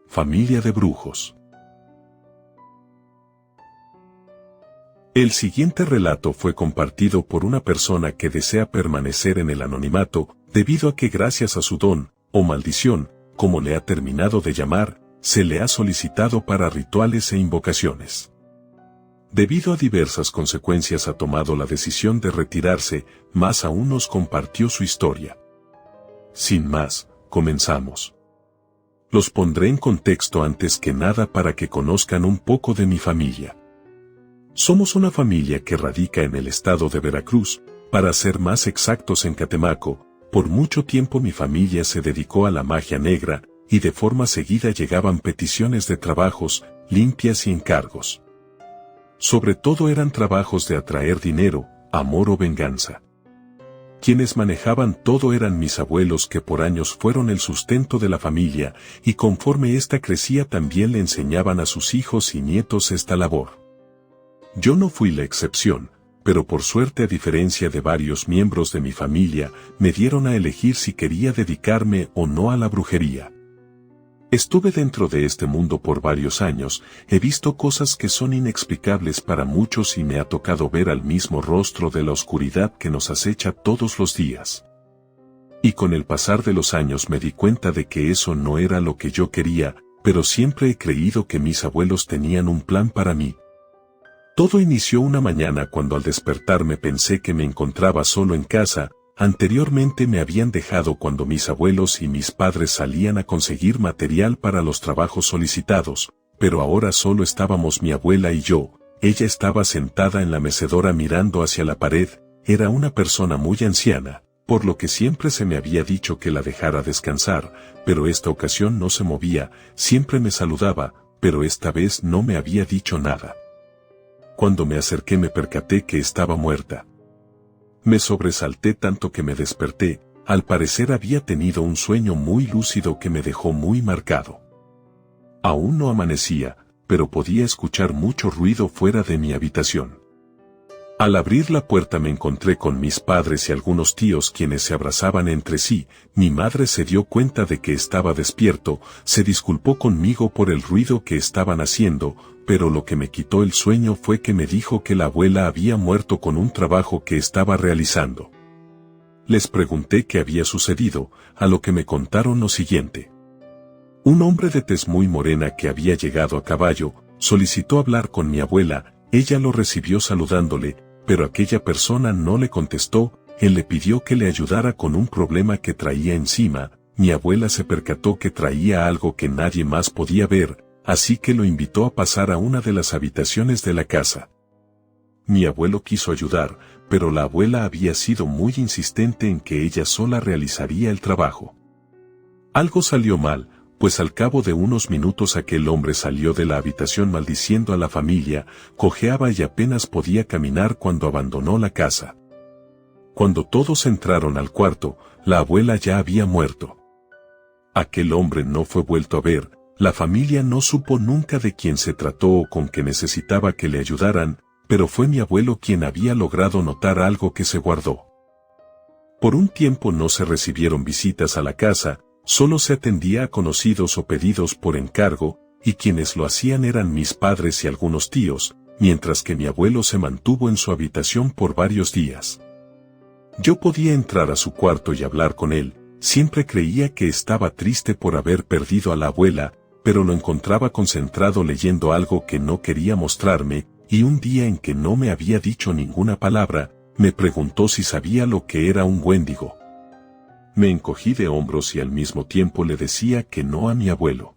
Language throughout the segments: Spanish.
familia de brujos. El siguiente relato fue compartido por una persona que desea permanecer en el anonimato, debido a que gracias a su don, o maldición, como le ha terminado de llamar, se le ha solicitado para rituales e invocaciones. Debido a diversas consecuencias ha tomado la decisión de retirarse, más aún nos compartió su historia. Sin más, comenzamos. Los pondré en contexto antes que nada para que conozcan un poco de mi familia. Somos una familia que radica en el estado de Veracruz, para ser más exactos en Catemaco. Por mucho tiempo mi familia se dedicó a la magia negra, y de forma seguida llegaban peticiones de trabajos, limpias y encargos. Sobre todo eran trabajos de atraer dinero, amor o venganza. Quienes manejaban todo eran mis abuelos, que por años fueron el sustento de la familia, y conforme ésta crecía también le enseñaban a sus hijos y nietos esta labor. Yo no fui la excepción, pero por suerte, a diferencia de varios miembros de mi familia, me dieron a elegir si quería dedicarme o no a la brujería. Estuve dentro de este mundo por varios años, he visto cosas que son inexplicables para muchos y me ha tocado ver al mismo rostro de la oscuridad que nos acecha todos los días. Y con el pasar de los años me di cuenta de que eso no era lo que yo quería, pero siempre he creído que mis abuelos tenían un plan para mí. Todo inició una mañana cuando al despertarme pensé que me encontraba solo en casa. Anteriormente me habían dejado cuando mis abuelos y mis padres salían a conseguir material para los trabajos solicitados, pero ahora solo estábamos mi abuela y yo. Ella estaba sentada en la mecedora mirando hacia la pared. Era una persona muy anciana, por lo que siempre se me había dicho que la dejara descansar, pero esta ocasión no se movía, siempre me saludaba, pero esta vez no me había dicho nada. Cuando me acerqué me percaté que estaba muerta. Me sobresalté tanto que me desperté. Al parecer había tenido un sueño muy lúcido que me dejó muy marcado. Aún no amanecía, pero podía escuchar mucho ruido fuera de mi habitación. Al abrir la puerta me encontré con mis padres y algunos tíos, quienes se abrazaban entre sí. Mi madre se dio cuenta de que estaba despierto, se disculpó conmigo por el ruido que estaban haciendo, pero lo que me quitó el sueño fue que me dijo que la abuela había muerto con un trabajo que estaba realizando. Les pregunté qué había sucedido, a lo que me contaron lo siguiente. Un hombre de tez muy morena que había llegado a caballo, solicitó hablar con mi abuela. Ella lo recibió saludándole, pero aquella persona no le contestó. Él le pidió que le ayudara con un problema que traía encima. Mi abuela se percató que traía algo que nadie más podía ver, así que lo invitó a pasar a una de las habitaciones de la casa. Mi abuelo quiso ayudar, pero la abuela había sido muy insistente en que ella sola realizaría el trabajo. Algo salió mal, pues al cabo de unos minutos aquel hombre salió de la habitación maldiciendo a la familia, cojeaba y apenas podía caminar cuando abandonó la casa. Cuando todos entraron al cuarto, la abuela ya había muerto. Aquel hombre no fue vuelto a ver. La familia no supo nunca de quién se trató o con qué necesitaba que le ayudaran, pero fue mi abuelo quien había logrado notar algo que se guardó. Por un tiempo no se recibieron visitas a la casa, solo se atendía a conocidos o pedidos por encargo, y quienes lo hacían eran mis padres y algunos tíos, mientras que mi abuelo se mantuvo en su habitación por varios días. Yo podía entrar a su cuarto y hablar con él. Siempre creía que estaba triste por haber perdido a la abuela, pero lo encontraba concentrado leyendo algo que no quería mostrarme, y un día en que no me había dicho ninguna palabra, me preguntó si sabía lo que era un Wendigo. Me encogí de hombros y al mismo tiempo le decía que no a mi abuelo.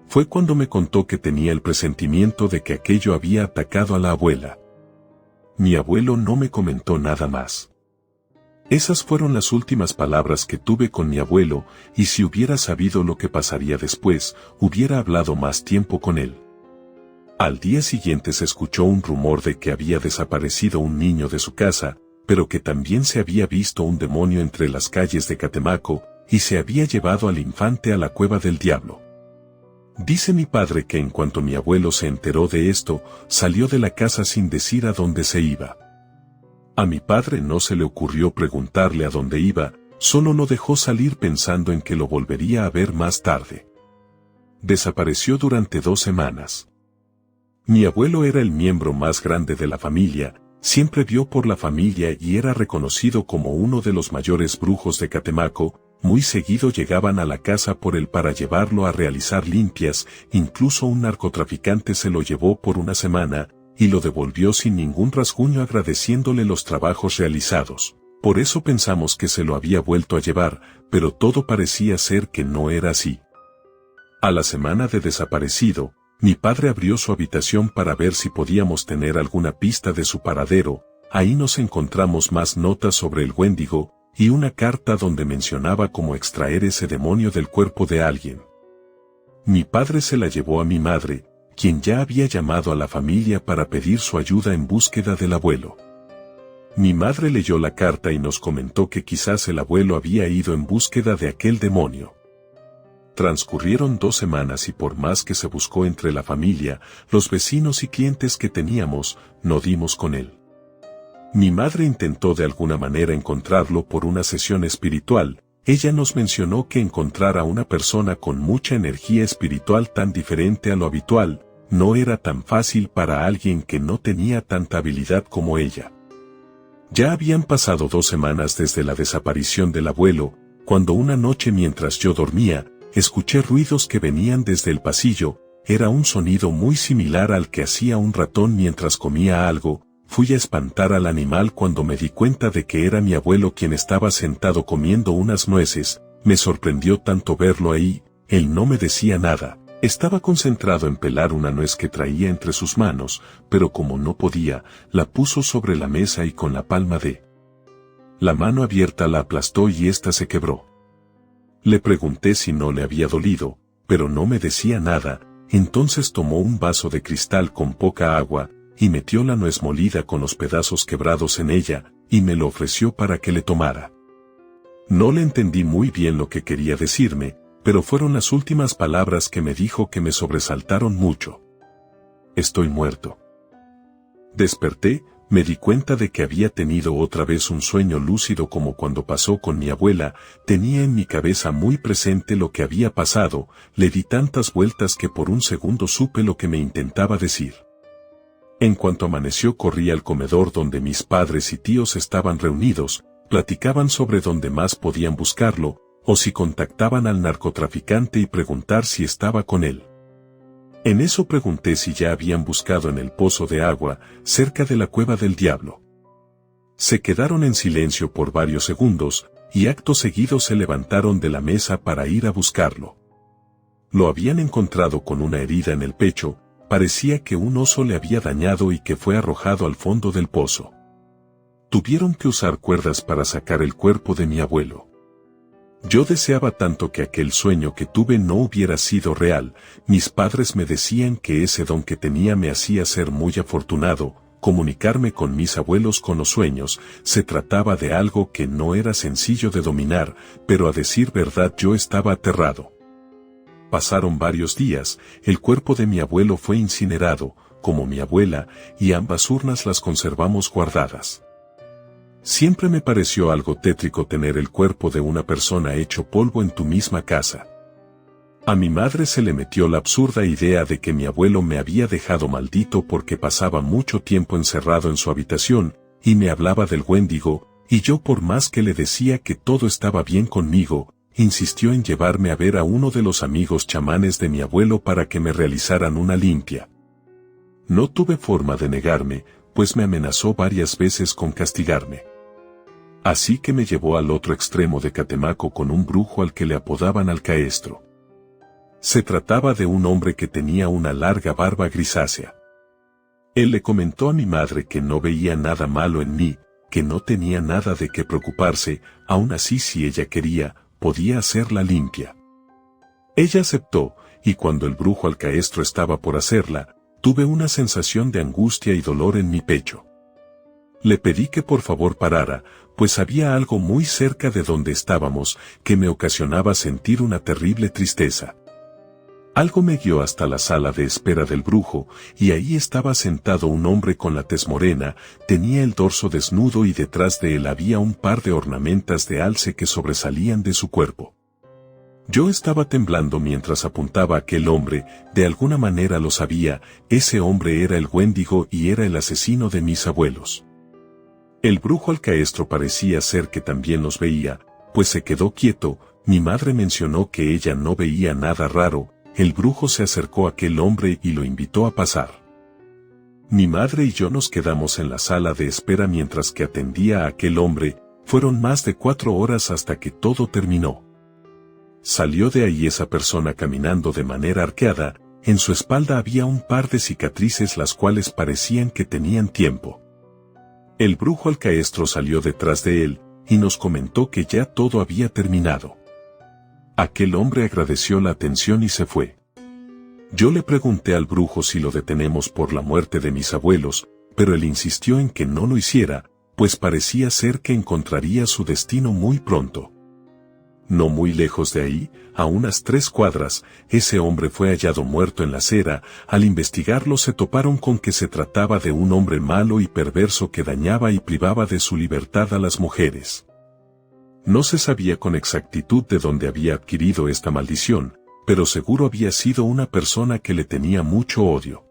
Fue cuando me contó que tenía el presentimiento de que aquello había atacado a la abuela. Mi abuelo no me comentó nada más. Esas fueron las últimas palabras que tuve con mi abuelo, y si hubiera sabido lo que pasaría después, hubiera hablado más tiempo con él. Al día siguiente se escuchó un rumor de que había desaparecido un niño de su casa, pero que también se había visto un demonio entre las calles de Catemaco, y se había llevado al infante a la cueva del diablo. Dice mi padre que en cuanto mi abuelo se enteró de esto, salió de la casa sin decir a dónde se iba. A mi padre no se le ocurrió preguntarle a dónde iba, solo lo dejó salir pensando en que lo volvería a ver más tarde. desapareció durante 2 semanas. Mi abuelo era el miembro más grande de la familia, siempre vio por la familia y era reconocido como uno de los mayores brujos de Catemaco. Muy seguido llegaban a la casa por él para llevarlo a realizar limpias, incluso un narcotraficante se lo llevó por una semana, y lo devolvió sin ningún rasguño agradeciéndole los trabajos realizados. Por eso pensamos que se lo había vuelto a llevar, pero todo parecía ser que no era así. A la semana de desaparecido, mi padre abrió su habitación para ver si podíamos tener alguna pista de su paradero. Ahí nos encontramos más notas sobre el Wendigo, y una carta donde mencionaba cómo extraer ese demonio del cuerpo de alguien. Mi padre se la llevó a mi madre, quien ya había llamado a la familia para pedir su ayuda en búsqueda del abuelo. Mi madre leyó la carta y nos comentó que quizás el abuelo había ido en búsqueda de aquel demonio. Transcurrieron 2 semanas y por más que se buscó entre la familia, los vecinos y clientes que teníamos, no dimos con él. Mi madre intentó de alguna manera encontrarlo por una sesión espiritual. Ella nos mencionó que encontrar a una persona con mucha energía espiritual tan diferente a lo habitual, no era tan fácil para alguien que no tenía tanta habilidad como ella. Ya habían pasado 2 semanas desde la desaparición del abuelo, cuando una noche mientras yo dormía, escuché ruidos que venían desde el pasillo. Era un sonido muy similar al que hacía un ratón mientras comía algo. Fui a espantar al animal cuando me di cuenta de que era mi abuelo quien estaba sentado comiendo unas nueces. Me sorprendió tanto verlo ahí. Él no me decía nada. Estaba concentrado en pelar una nuez que traía entre sus manos, pero como no podía, la puso sobre la mesa y con la palma de la mano abierta la aplastó y ésta se quebró. Le pregunté si no le había dolido, pero no me decía nada. Entonces tomó un vaso de cristal con poca agua, y metió la nuez molida con los pedazos quebrados en ella, y me lo ofreció para que le tomara. No le entendí muy bien lo que quería decirme, pero fueron las últimas palabras que me dijo que me sobresaltaron mucho. Estoy muerto. Desperté, me di cuenta de que había tenido otra vez un sueño lúcido como cuando pasó con mi abuela. Tenía en mi cabeza muy presente lo que había pasado, le di tantas vueltas que por un segundo supe lo que me intentaba decir. En cuanto amaneció corrí al comedor donde mis padres y tíos estaban reunidos, platicaban sobre dónde más podían buscarlo, o si contactaban al narcotraficante y preguntar si estaba con él. En eso pregunté si ya habían buscado en el pozo de agua, cerca de la cueva del diablo. Se quedaron en silencio por varios segundos, y acto seguido se levantaron de la mesa para ir a buscarlo. Lo habían encontrado con una herida en el pecho. Parecía que un oso le había dañado y que fue arrojado al fondo del pozo. Tuvieron que usar cuerdas para sacar el cuerpo de mi abuelo. Yo deseaba tanto que aquel sueño que tuve no hubiera sido real. Mis padres me decían que ese don que tenía me hacía ser muy afortunado. Comunicarme con mis abuelos con los sueños, se trataba de algo que no era sencillo de dominar, pero a decir verdad yo estaba aterrado. Pasaron varios días, el cuerpo de mi abuelo fue incinerado, como mi abuela, y ambas urnas las conservamos guardadas. Siempre me pareció algo tétrico tener el cuerpo de una persona hecho polvo en tu misma casa. A mi madre se le metió la absurda idea de que mi abuelo me había dejado maldito porque pasaba mucho tiempo encerrado en su habitación, y me hablaba del Wendigo, y yo por más que le decía que todo estaba bien conmigo, insistió en llevarme a ver a uno de los amigos chamanes de mi abuelo para que me realizaran una limpia. No tuve forma de negarme, pues me amenazó varias veces con castigarme. Así que me llevó al otro extremo de Catemaco con un brujo al que le apodaban Alcaestro. Se trataba de un hombre que tenía una larga barba grisácea. Él le comentó a mi madre que no veía nada malo en mí, que no tenía nada de qué preocuparse, aún así si ella quería, podía hacerla limpia. Ella aceptó, y cuando el brujo Alcaestro estaba por hacerla, tuve una sensación de angustia y dolor en mi pecho. Le pedí que por favor parara, pues había algo muy cerca de donde estábamos que me ocasionaba sentir una terrible tristeza. Algo me guió hasta la sala de espera del brujo, y ahí estaba sentado un hombre con la tez morena, tenía el dorso desnudo y detrás de él había un par de ornamentas de alce que sobresalían de su cuerpo. Yo estaba temblando mientras apuntaba a aquel hombre, de alguna manera lo sabía, ese hombre era el Wendigo y era el asesino de mis abuelos. El brujo alcaestro parecía ser que también los veía, pues se quedó quieto. Mi madre mencionó que ella no veía nada raro. El brujo se acercó a aquel hombre y lo invitó a pasar. Mi madre y yo nos quedamos en la sala de espera mientras que atendía a aquel hombre. Fueron más de 4 horas hasta que todo terminó. Salió de ahí esa persona caminando de manera arqueada. En su espalda había un par de cicatrices las cuales parecían que tenían tiempo. El brujo alcaestro salió detrás de él y nos comentó que ya todo había terminado. Aquel hombre agradeció la atención y se fue. Yo le pregunté al brujo si lo detenemos por la muerte de mis abuelos, pero él insistió en que no lo hiciera, pues parecía ser que encontraría su destino muy pronto. No muy lejos de ahí, a unas 3 cuadras, ese hombre fue hallado muerto en la acera. Al investigarlo se toparon con que se trataba de un hombre malo y perverso que dañaba y privaba de su libertad a las mujeres. No se sabía con exactitud de dónde había adquirido esta maldición, pero seguro había sido una persona que le tenía mucho odio.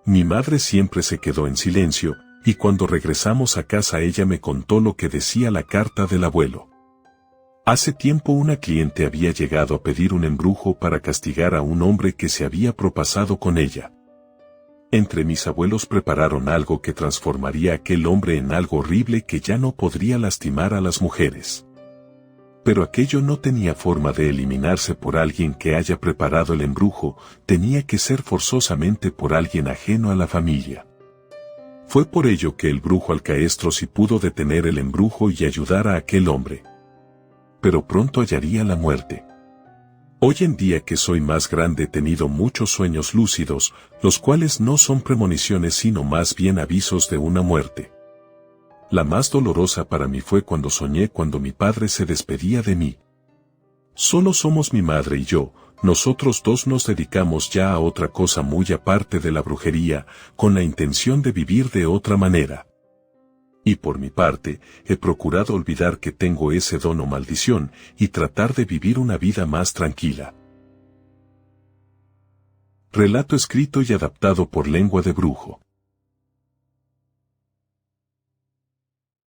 Mi madre siempre se quedó en silencio, y cuando regresamos a casa ella me contó lo que decía la carta del abuelo. Hace tiempo una cliente había llegado a pedir un embrujo para castigar a un hombre que se había propasado con ella. Entre mis abuelos prepararon algo que transformaría a aquel hombre en algo horrible que ya no podría lastimar a las mujeres. Pero aquello no tenía forma de eliminarse por alguien que haya preparado el embrujo, tenía que ser forzosamente por alguien ajeno a la familia. Fue por ello que el brujo alcaestro sí pudo detener el embrujo y ayudar a aquel hombre. Pero pronto hallaría la muerte. Hoy en día que soy más grande he tenido muchos sueños lúcidos, los cuales no son premoniciones sino más bien avisos de una muerte. La más dolorosa para mí fue cuando soñé cuando mi padre se despedía de mí. Solo somos mi madre y yo, nosotros dos nos dedicamos ya a otra cosa muy aparte de la brujería, con la intención de vivir de otra manera. Y por mi parte, he procurado olvidar que tengo ese don o maldición, y tratar de vivir una vida más tranquila. Relato escrito y adaptado por Lengua de Brujo.